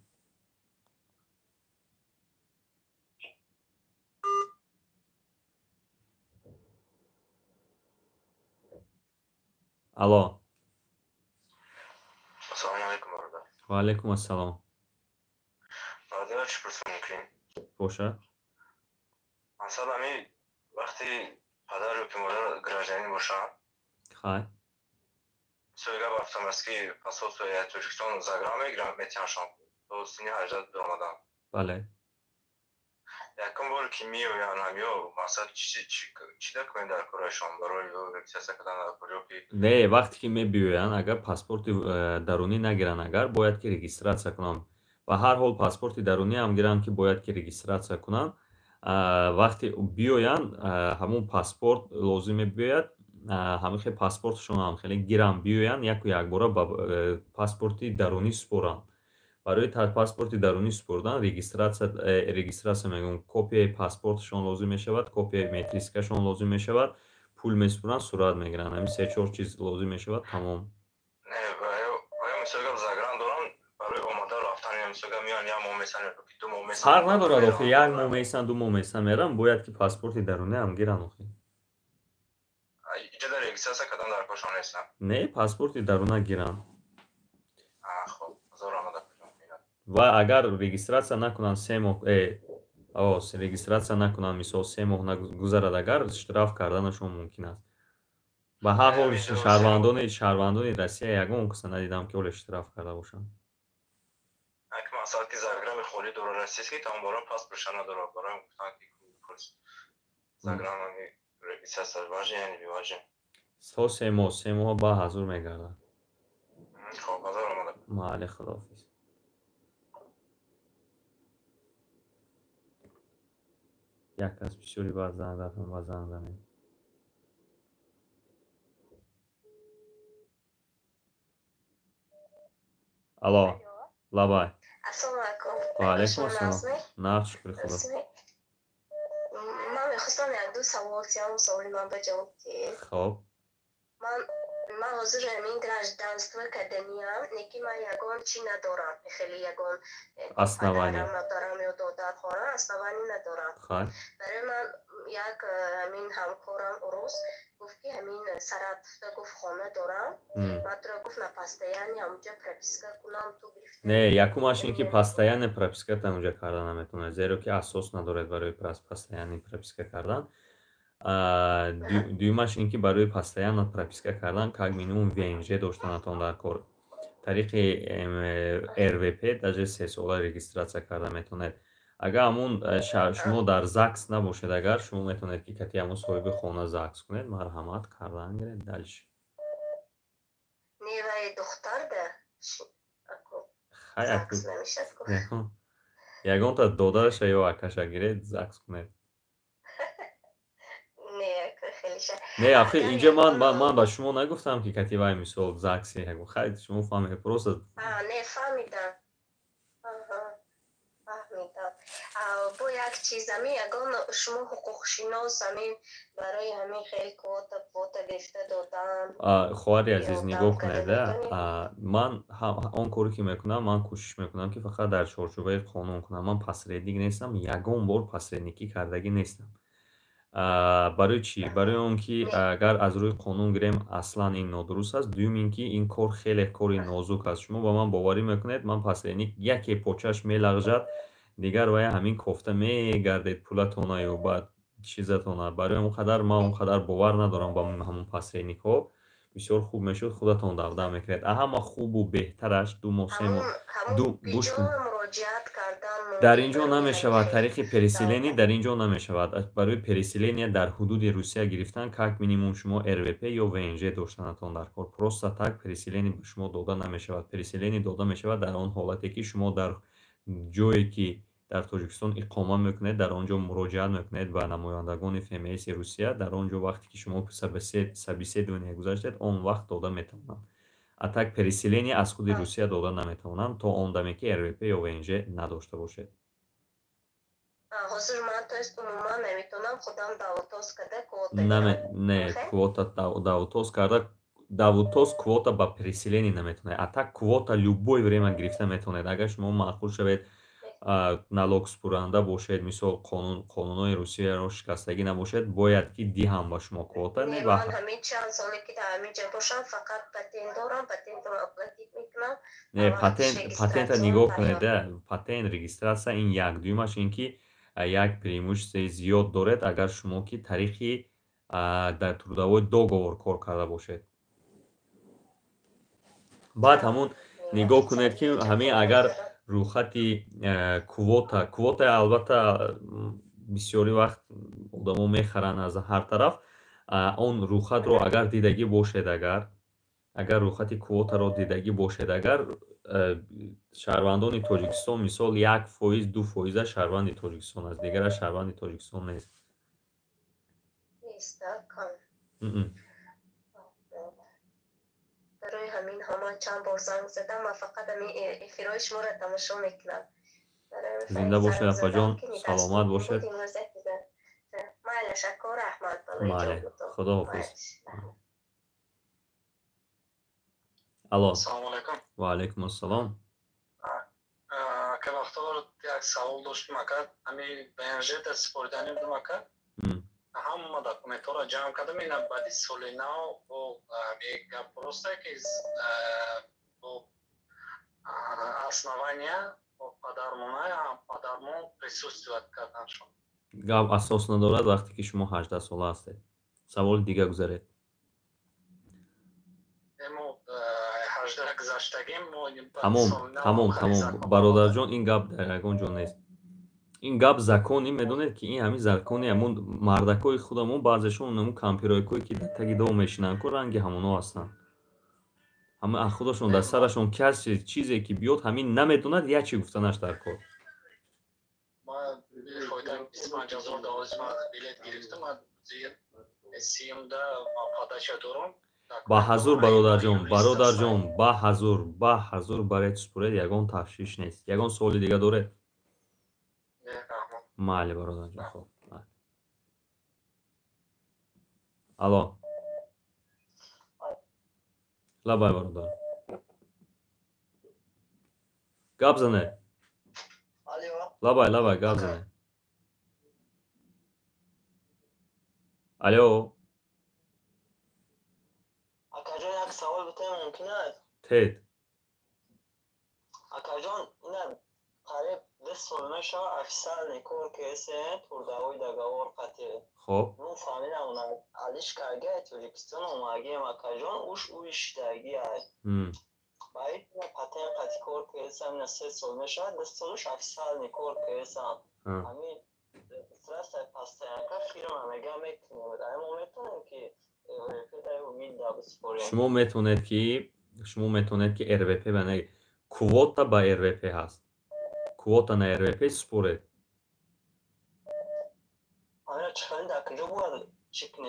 алло
Assalamu alaikum orada.
ва алейкум ассалом
Orada چی پرسیم میکنیم؟
боша
مثلا می وقتی پدر و مادر گراجانی باشن
хай
سویگا بافتم است که پاسپورت ترکستان زاگرام میگیرم میتونشم تو سینی 18 برآمدم
бале
یکم بار که میویان همیو مثلا چی دکمن در کارشون برای سیاست کردن در کجا که
не вақте ки мебиёянд агар паспорти дарунӣ нагиранд агар бояд ки регистратсия кунанд ба ҳар ҳол паспорти дарунӣ ҳам гиранд ки бояд ки регистратсия кунанд вақте биёянд ҳамун паспорт лозим мебиёяд ҳамин хел паспортшон ҳам хеле гиранд биёянд яку якбора ба паспорти дарунӣ супоранд барои паспорти дарунӣ супурдан регистратсия мекунанд копияи паспортшон лозим мешавад копияи метрискашон лозим мешавад пул меспуранд сурат мегиранд ҳамин 3-4 чиз лозим мешавад тамом фарқ надорад охи як моҳ месанд ду моҳ месанд мерам бояд ки паспорти дарунӣ ҳам гиранд охи не паспорти даруна гиранд ва агар регистратсия накунанд 3 моҳ регистратсия накунанд мисол 3 моҳ нагузарад агар штраф карданашон мумкин аст ба ҳар ҳол шаҳрвандони Россия ягон каса надидам ки оле штраф карда бошанд
مثلا که زاگرام خالی دور رسیدگی تمام بارم پاسپورتش نداره برام گفتن که پلیس زاگرام رئیس واژه یعنی واژه
تا 3 ماه با حضور میگردن Male, Xudofiz. یک از بسیاری بازنده الو لابای
السلام علیکم.
و علیکم السلام. نه شکر خدا.
من میخواستم یک دو سوالی من بجاوب که
خب
من حاضر همین گرجدانستو کردنیم نیکی من یگان چی ندارم خیلی یگان
اسنوانی
ندارم یا دادر خورم اسنوانی ندارم.
خب
برای من یک همین همکارم اروس گفت که همین سرطفته گفت خانه دارم من تو را گفت نپستیانی همونجا پرپیسکه کنم تو گرفته
نه یکمش این که پستیان پرپیسکه همونجا کردن نمیتونه زیرا که اساس ندارد برای پستیانی پرپیسکه کردن. دویمش این که برای پستیان پرپیسکه کردن که مینیموم VNG داشتنتون در کار طریق RVP در 3 ساله رجیستراسیون کرده میتونید. اگر همون شما در زاکس نباشید اگر شما میتونید که کتی همون صاحب خانه زاکس کنید مرحمت کردن گرید دلش
نیوه دختر ده
خیلی
زاکس نمیشد کنید
یکان تا دادرش یا اکش گرید زاکس کنید. نه آخه اینجا من با شما نگفتم که کتی وای مثال زاکسی خیلی شما فهمید پروسه
نه فهمیدم با یک چیز یگان شما حقوق شناس همین برای همین خیلی کوتا گرفته دادن
خواهری عزیز نگاه کنید من آن کاری که میکنم من کوشش میکنم که فقط در چارچوبه قانون کنم. من پسریدگی نیستم یگان بار پسریدگی کردگی نیستم. برای چی؟ برای اون که اگر از روی قانون گیریم اصلا این نادرست است. دوم این که این کار خیلی کاری نازک است. شما با من باوری میکنید من پسریدگی یکی پوچش میلغزد دیگر وای همین کوفته میگردید پولتون و بعد چیزتون برای اون قدر ما اون قدر باور ندارم با همون پسرینی ها بسیار خوب میشد خودتون داده میکرد. اما خوب و بهترش دو موسم گوش کن در اینجا نمیشود طریق پریسیلینی در اینجا نمیشود. برای پریسیلینی در حدود روسیه گرفتن که مینیمم شما RVP یا VNG داشتنتون در کار پروستا تک پریسیلینی به شما داده نمیشود. پریسیلینی داده میشود در آن حالتی که شما در جایی که در تاجیکستان اقامه میکنید در آنجا مراجعه میکنید و نمایندگان FMS روسیه در آنجا وقتی که شما سبیسه دنیا گذاشتید آن وقت داده میتونن. اتک پریسیلینی از خود روسیه داده نمیتونن تا آن دمی که RVP یا VNG نداشته باشید.
حاضر من تو است عموما نمیتونم خودم داوتوس کرده
نه کواتا داوتوس کرده داوتوس کواتا با پریسیلینی نمیتونه. اتک کواتا любое время گرفته میتونید. اگر شما معقول شوید налог спуранда бошед мисол қонунҳои русияро шикастагӣ набошед бояд ки диҳам ба шумо квота не
من همین چند سالی که در همینجا باشم فقط پتنت دارم پتنت رو اپلودیت میکنم
не патент нигоҳ кунед патент регистратсия ин як дуюмаш ин ки як преимуществои зиёд доред агар шумо ки тариқи дар трудовой договор кор карда бошед. баъд ҳамун нигоҳ кунед ки ҳамин агар рӯйхати квота албатта бисёри вақт одамо мехаранд аз ҳар тараф он рӯйхатро агар дидагӣ бошед агар рӯйхати квотаро дидагӣ бошед агар шаҳрвандони тоҷикистон мисол 1%-2% шаҳрванди тоҷикистон аст дигараш шаҳрванди тоҷикистон нест.
برای همین همان چند بار زنگ زدم و فقط همین اخیرای شما را تماشا میکنم.
زنده باشید افا جان سلامت باشید.
ماله شکر احمد
ماله خدا حافظ. الو
سلام علیکم.
و علیکم السلام.
که وقتا یک سوال داشتم اکر همین بینجه در سپوردانی بودم اکر همه دکومنت ها را جمع کردم این بعدی سال نو و یک پروسته که با основания پدرمون присутствовать کردن شد.
گپ اساس ندارد وقتی که شما 18 ساله هستید. سوال دیگه گذارید. تمام برادر جان این گپ در یگان جا نیست. این گپ زکانی میدونید که این همین زکانی همون مردکای خودمون بعضیشون همون کامپیوترایی که تگی دو میشینن کو رنگ همونو هستن. ҳама аз худашон дар сарашон каси чизе ки биёд ҳамин наметонад я чи гуфтанаш дар кор. ба ҳазур бародарҷон, ба ҳазур барои супуред ягон тафшиш нест. Ягон суоли дига доред? Майли бародарҷон, хоб. Алло. Лабай бародар. Гап занед. Лабай гап занед. Алло.
Акаҷон як савол бутем мумкин аст?
Тед.
Акаҷон ина қариб 2 сол меша официални кор кесен турдавои дагавор қати.
Хоб.
Ну фамилия уна Алишкаги Тоҷикистон омагем акаҷон уш уиштаги ай. Баи патен қати кор кесен 3 сол меша 2 солш официални кор кесен. Ами регистрация постоянка фирма мега мекунем. Ай мометонем ки
шумо метавонед ки РВП бана квота ба РВП ҳаст. Квота на РВП супоред.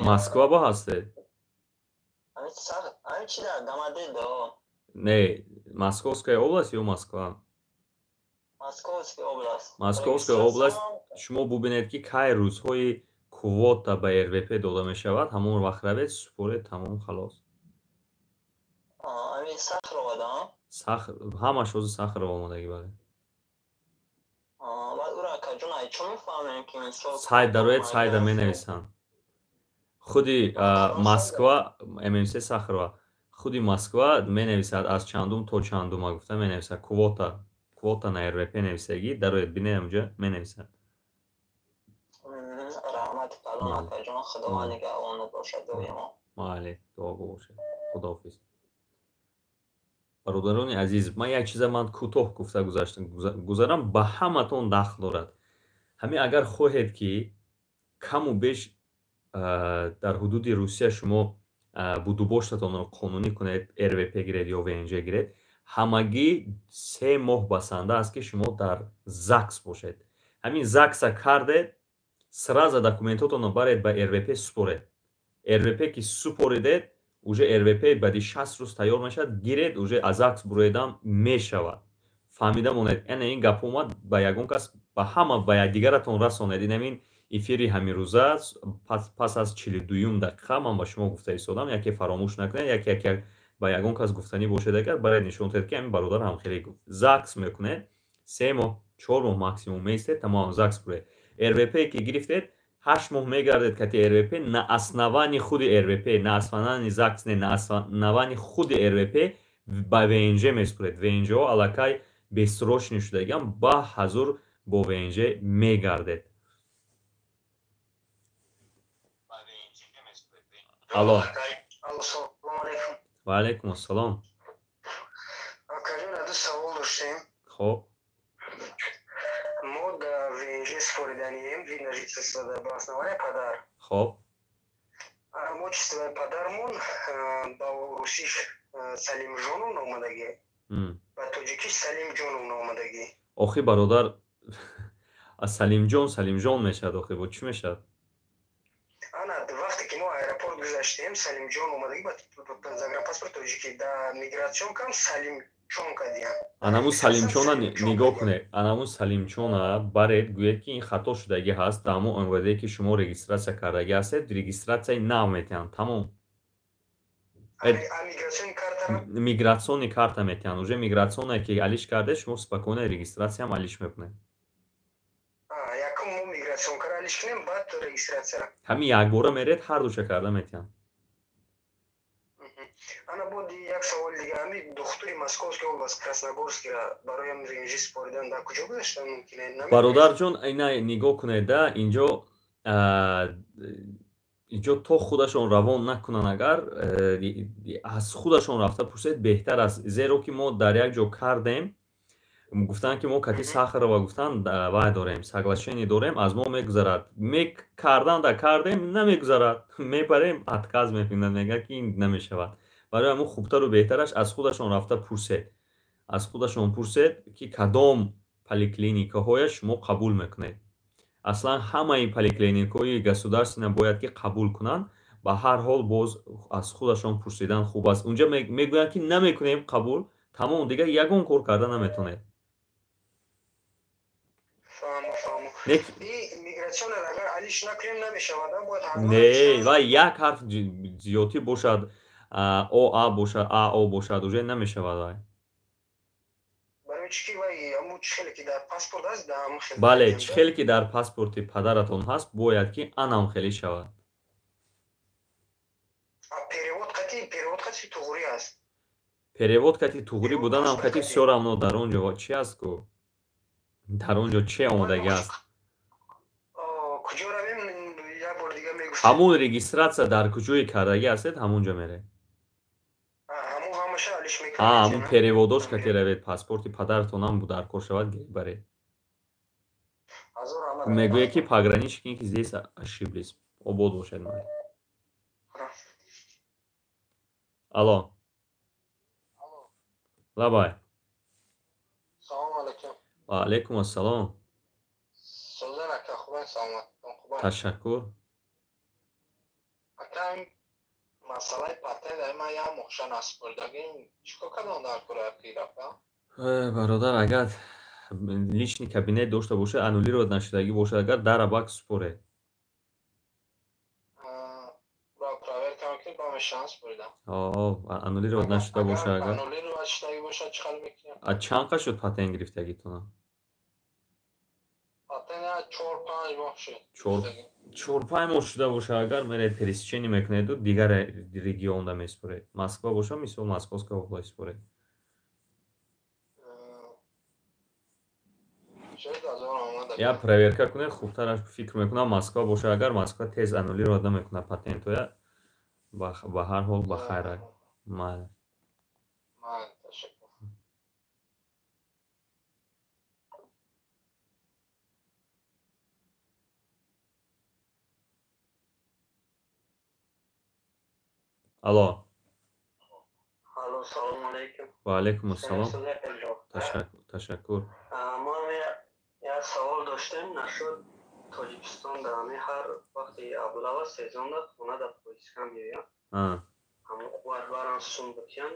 Москва ба ҳастед? Не, Московская область ё Москва? Московская область. Шумо бубинед ки кай рӯзҳои квота ба РВП дода мешавад, ҳамон вақт равед супоред, тамом халос. Ҳамаш ҳозир сахров омодагӣ баред. Сайда роед сайда менависанд. худи Москва ММС Сахарова худи Москва менависад аз чандум то чандума гуфта менависад квота на РВП нависаги дароед бинем ҷа менависад. Мале дуо бошад. Худоҳафиз. Бародарони азиз, ман як чиза ман кӯтоҳ гуфта гузарам ба ҳаматон дахл дорад. Ҳамин агар хоҳед ки каму беш дар ҳудуди Русия шумо будубоштатонро қонунӣ кунед, РВП гиред ё ВНЖ гиред, ҳамагӣ 3 моҳ басанда аст ки шумо дар ЗАГС бошед. Ҳамин ЗАГСа кардед, сразу документотонро баред ба РВП супоред. РВП ки супоридед, уже РВП баъди 60 рӯз тайёр мешавад, гиред уже аз ЗАГС буроидам мешавад. Фаҳмида монед, ана ин гап омад ба ягон кас ба ҳама ба якдигаратон расонед. Ин эфири ҳамирӯза пас аз 42 дақиқа ман ба шумо гуфта истодам, яке фаромӯш накунед, як ба ягон кас гуфтанӣ бошед агар бароед нишон дед ки ҳамин бародар ҳамхелӣ гуфт. ЗАГС мекунед, 3 моҳ 4 моҳ максимум меистед, тамом ЗАГС буроед. РВП ки гирифтед 8 моҳ мегардед кати РВП на основании худи РВП, на основании ЗАГС, не на основании худи РВП ба ВНЖ месупоред. ВНЖҳо аллакай бесрочни шудагиам ба ҳазур бо ВНЖ мегардед. Алло. Ва алейкум ассалом.
Акаҷон аду савол доштем.
Хоб.
Мо да ВНЖ супориданием, вид на жительство ба основания падар.
Хоб.
Имущество падармон ба русиш Салимҷонов номадаги. Ба тоҷикиш Салимҷонов номадаги.
Охи бародар аз Салимҷон мешавад, охи бо чӣ мешавад?
Ана вақте ки мо аэропорт гузаштем, Салимҷон омадаги ба загранпаспорт тоҷикӣ да мигратсионкам Салимчонка диям.
Анаму Салимчона нигоҳ кунед. Анаму Салимчона баред гӯед ки ин хато шудагӣ ҳаст, дар ҳамон омадае ки шумо регистратсия кардагӣ ҳастед, регистратсияи нав метиҳанд. Тамом. Мигратсиони карта метиҳанд. Уже мигратсионе ки алиш кардед, шумо спокойно регистратсияам алиш мекунед.
Якум мо мигратсионкара алиш кунем, баъд регистратсия.
Ҳамин якбора меред, ҳардуша карда метиҳанд.
Ана боди як савол дига, ҳамин духтури Московская область Красногорскира бароям ВНЖ супоридан дар куҷо гузаштан мумкине?
Бародарҷон, ина нигоҳ кунед, инҷо то худашон равон накунанд, агар аз худашон рафта пурсед беҳтар аст. Зеро ки мо дар як ҷо кардем, гуфтанд ки мо кати Сахарова гуфтанд вай дорем, соглашение дорем, аз мо мегузарад. Кардем намегузарад. Мебарем отказ мекунад, мегӯяд ки ин намешавад. барои ҳамун хубтару беҳтараш аз худашон рафта пурсед. Аз худашон пурсед, ки кадом поликлиникаҳояш шумо қабул мекунед. Аслан ҳамаи поликлиникаҳои государствена бояд ки қабул кунанд. Ба ҳар ҳол боз аз худашон пурсидан хуб аст. Унҷа мегӯянд ки намекунем қабул, тамом, дигар ягон кор карда наметавонед. Не, ва як ҳарф зиёдтӣ бошад, ОА бошад, АО бошад, уже намешавад вай. бале, чӣ хеле ки дар паспорти падаратон ҳаст, бояд ки анам хеле шавад. перевод қати туғурӣ буданам қати сёрамно дар он ҷо чӣ аст ку? Дар он ҷо чӣ омодаги аст? ҳамун регистратсия дар куҷои кардагӣ ҳастед, ҳамун ҷо меред. ҳамун переводош кати равед, паспорти падаратонам дар кор шавад, баред. мегӯяд ки пограничники ки здесь ошиблись. Обод бошед. алло, лабай. ва алейкум ассалом. ташаккур.
масъалаи патент ма як моҳша наспурдагим чикор кардам дар кӯрабки рафта?
бародар, агар личный кабинет дошта бошад, аннулировать нашудагӣ бошад, агар дара бак супоред.
проверка мекунед, ба шанс бурдам.
аннулировать нашуда бошад, агар
аннулировать шудагӣ бошад чӣ кар мекунем?
аз чанд қад шуд патент гирифтагитон?
патент 4-5 моҳ шуд.
4-5 моҳ шуда бошад, агар меред пересечение мекунед, дигар регионда месупоред. Москва бошад, мисол Московская область супоред. я проверка кунед, хубтараш фикр мекунам Москва бошад. Агар Москва тез аннулировать намекунад патентоя, ба ҳар ҳол ба хайр. майли. алло.
алло, салому алейкум.
ва алейкум ассалом. ташаккур.
мо як савол доштем насбат Тоҷикистон дар ҳар вақти аввала сезонда хона дар поиска меояд. ҳамон барбаран сум бутиян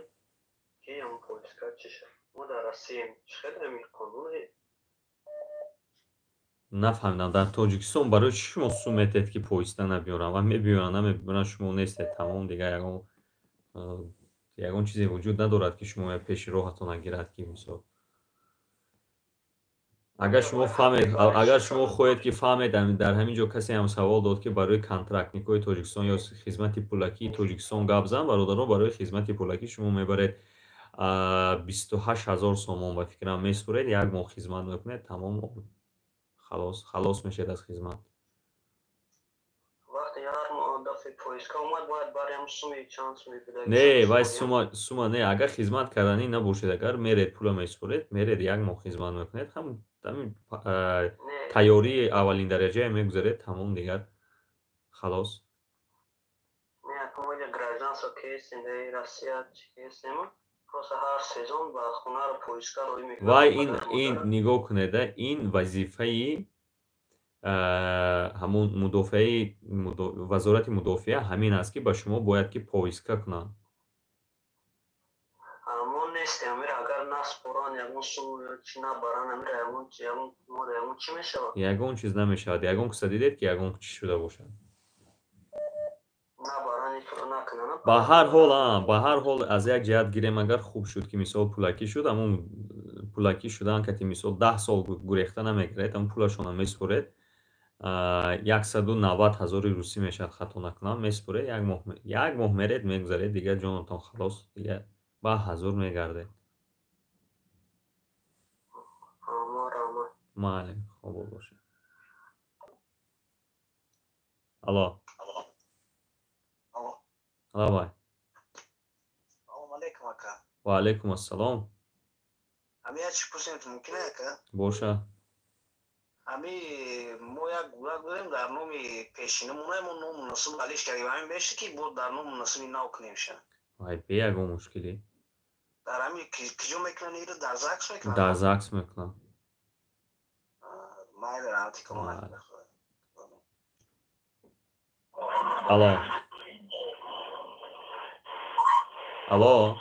ки ҳамон поиска чиша. мо дар Россия чиқадр ҳамин қонуне?
нафаҳмидам, дар Тоҷикистон барои чӣ шумо сум метед ки поиста набиёрам? ва мебиёрам, намебиёрам, шумо нестед. Тамом, дигар ягон чизе вуҷуд надорад ки шумо пеши роҳатон гирад ки мисол. агар шумо хоҳед ки фаҳмед, дар ҳамин ҷо касе ҳам савол дод ки барои контрактникои Тоҷикистон ё хизмати пулакии Тоҷикистон гап зан, бародарон, барои хизмати пулакӣ шумо мебаред 28,000 сомон ба фикрам месупоред, як моҳ хизмат мекунед, тамом, халос мешед аз хизмат.
вақти ҳар дафъи поиска омад бояд барем суми чанд суми бида?
Не, вай сума не, агар хизмат карданӣ набошед, агар меред пула месупоред, меред як моҳ хизмат мекунед, ҳамин тайёрии аввалин дараҷае мегузаред, тамом, дигар халос.
Не, мо гражданство кестем дар Россия кестем. Просто ҳар сезон ба хонара поиска роӣ мекунад.
вай ин нигоҳ кунед, ин вазифаи ҳамун мудофиаи вазорати мудофиа ҳамин аст ки ба шумо бояд ки поиска кунанд.
мо нестем, агар наспоран ягон сум чи набаран, ягон чӣ мешавад?
ягон чиз намешавад. ягон киса дидед ки ягон чӣ шуда бошад? ба ҳар ҳол аз як ҷиҳат гирем, агар хуб шуд ки мисол пулакӣ шуд, ҳамун пулакӣ шудан кати мисол 10 сол гурехта намегирад, ҳамун пулашона месупоред, 190,000 русӣ мешавад, хато накунам, месупоред, як моҳ меред, мегузаред, дигар ҷонатон халос, дигар ба ҳазур мегардед. майли, хобод боша. алло. алло.
салому алейкум ака.
ва алейкум ассалом.
ҳами як чиз пурсидам мумкине ака?
боша.
ҳами мо як гӯрак дорем дар номи пешинамон, мо ном муносиб алиш кардем, ҳамин бештад ки бо дар ном муносиби нав кунем ша.
ай бе ягон мушкилӣ
در همین کجا میکنن ایره در زاکس میکنن
дар ЗАГС мекунам
مای در همتی کنم
алло алло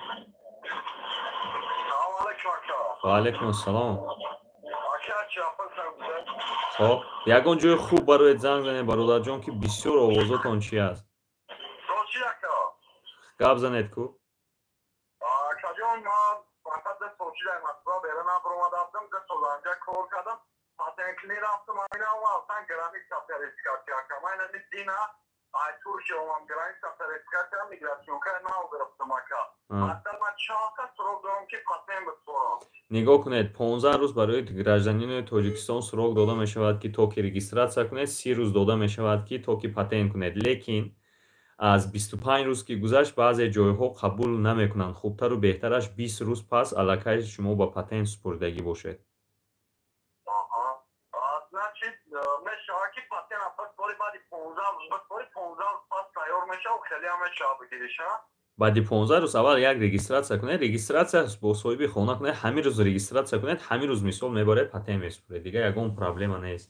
ва алайкум ассалом хоб ягон ҷои хуб барояд занг занед бародарҷон ки бисёр овозотон чӣ аст гап занед ку нигоҳ кунед 15 рӯз барои гражданинои тоҷикистон сурок дода мешавад ки то ки регистратсия кунед 30 рӯз дода мешавад ки то ки патент кунед лекин аз 25 рӯз ки гузашт баъзе ҷойҳо қабул намекунанд хубтару беҳтараш 20 рӯз пас аллакай шумо ба патент супурдагӣ бошед баъди 15 рӯз аввал як регистратсия кунед регистратсия бо соҳиби хона кунед ҳамин рӯз регистратсия кунед ҳамин рӯз мисол мебаред патент месупуред дига ягон проблема нест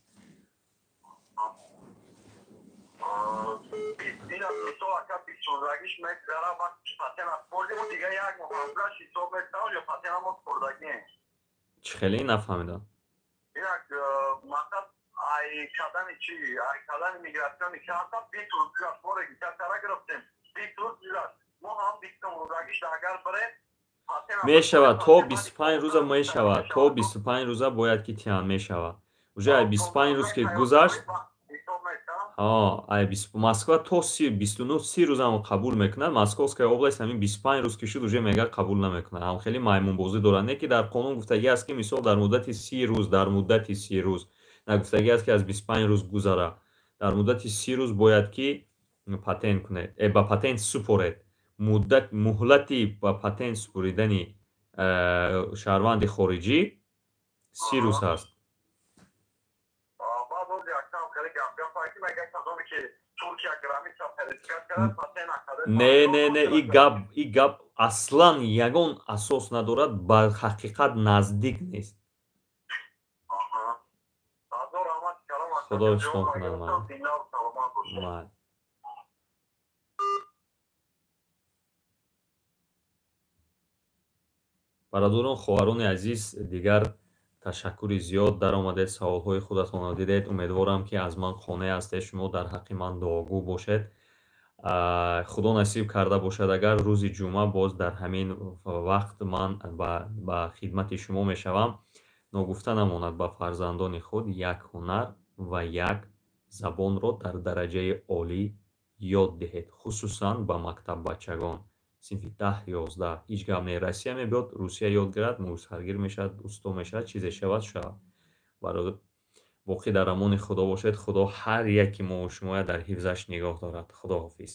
чӣ хеле нафаҳмидам мешавад то 25 рӯза мешавад то 25 рӯза бояд ки тиан мешавад уже ай 25 рӯз ки гузашт Москва то 29-30 рӯзам қабул мекунад Московская область ҳамин 25 рӯз ки шуд уже мега қабул намекунад ҳам хеле маймунбозӣ дорад не ки дар қонун гуфтагӣ аст ки мисол дар муддати 30 рӯз нагуфтагӣ аст ки аз 25 рӯз гузара дар муддати 30 рӯз бояд ки патент кунед ба патент супоред муҳлати ба патент супуридани шаҳрванди хориҷӣ 30 рӯз аст не и гап аслан ягон асос надорад ба ҳақиқат наздик нест худо ишқон кунад бародарон хоҳарони азиз дигар ташаккури зиёд даромадед саволҳои худатонро дидед умедворам ки аз ман қонеъ ҳастед шумо дар ҳаққи ман дуогӯ бошед худо насиб карда бошад агар рӯзи ҷумъа боз дар ҳамин вақт ман ба хидмати шумо мешавам ногуфта намонад ба фарзандони худ як ҳунар ва як забонро дар дараҷаи олӣ ёд диҳед хусусан ба мактаббачагон синфи 10-11 ҳеҷ гап не россия мебиёд русия ёд гирад мусҳаргир мешавад устод мешавад чизе шавад боқӣ дар амони худо бошед худо ҳар яки мо шумоя дар ҳифзаш нигоҳ дорад худоҳофиз